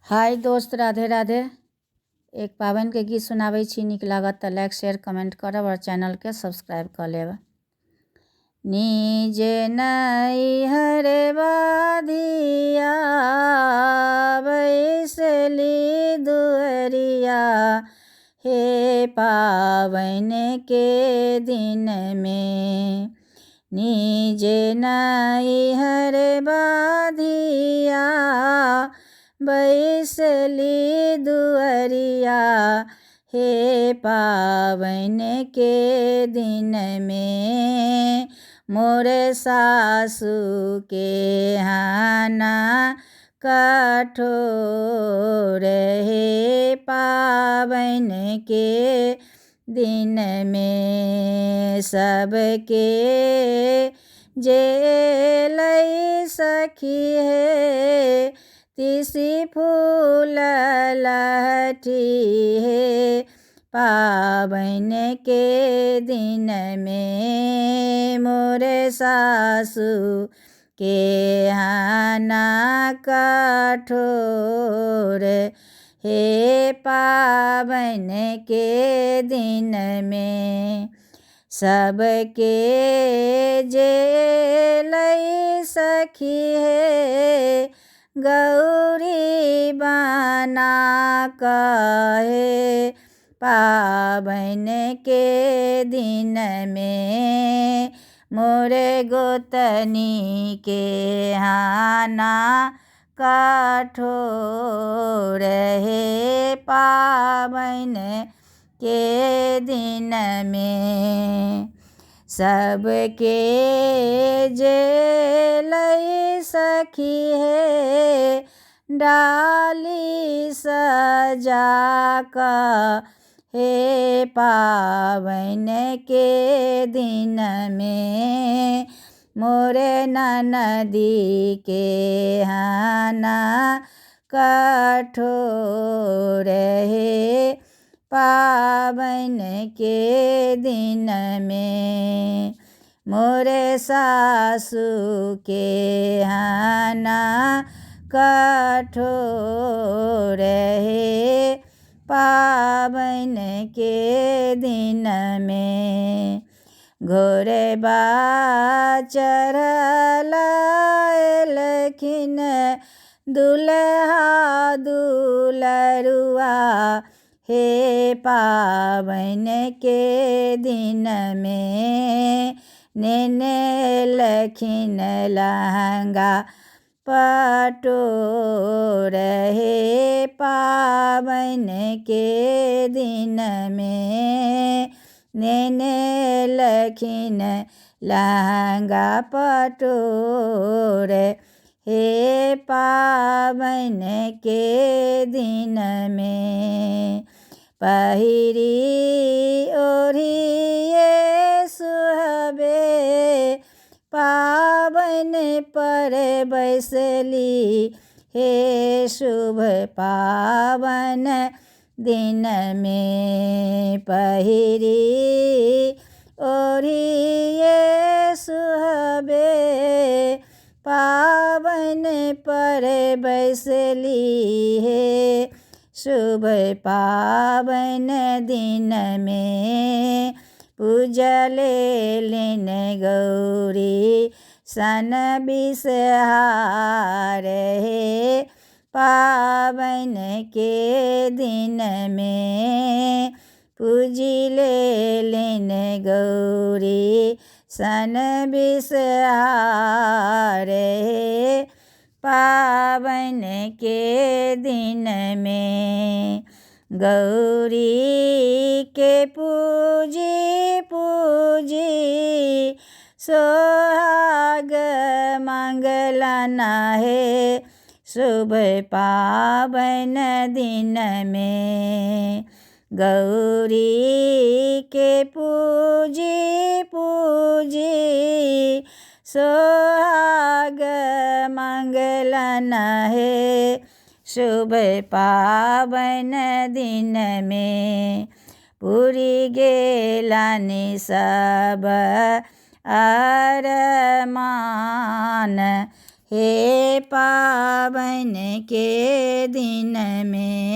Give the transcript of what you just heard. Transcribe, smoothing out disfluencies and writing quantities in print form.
हाय दोस्त, राधे राधे। एक पाबनि के गीत सुनाबै छी। नीक लागत तऽ लाइक शेयर कमेंट करब और चैनल के सब्सक्राइब कर लेब। निज नैहर बाधिया बैसली दुअरिया, हे पाबनि के दिन में निज नैहर बाधिया बैसली दुअरिया, हे पाबनि के दिन में मोर सासु के हाना कठोर, हे पाबनि के दिन में सबके जेलै सखी हे तिसी फूल लहठी, हे पाबनि के दिन में मोर सासु के हाना कठोर, हे पाबनि के दिन में सबके जेलै सखी हे गौरी बना कहे, पाबनि के दिन में मोरे गोतनी के हाना कठोर, हे पाबनि के दिन में सबके जेलै सखी हे डाली सजा क, हे पाबनि के दिन में मोरे ननदी के हाना कठोर, हे पाबनि के दिन में मोरे सासु के हाना कठोर, हे पाबनि के दिन में घोरबा चढ़ल एलखिन दुल्हा दुलरुआ, हे पाबनि के दिन में नेने लखिन लहंगा पटोर, हे पाबनि के दिन में नेने लखिन लहंगा पटोर, हे पाबनि के दिन में पहिरी ओढ़िए सुहबे पाबनि पर बैसली, हे शुभ पाबनि दिन में पहिरी ओढ़िए सुहबे पाबनि पर बैसली, हे शुभ पाबनि दिन में पूजले लिन गौरी सन बिसहार, हे पाबनि के दिन में पूजिले लिन गौरी सन बिसहार, हे पाबनि के दिन में गौरी के पूजी पूजी सोहाग मंगलन, हे शुभ पाबनि दिन में गौरी के पूजी पूजी सोहाग मंगलन, हे शुभ पाबनि दिन में पूरी गेलनि सब अरमान, हे पावन के दिन में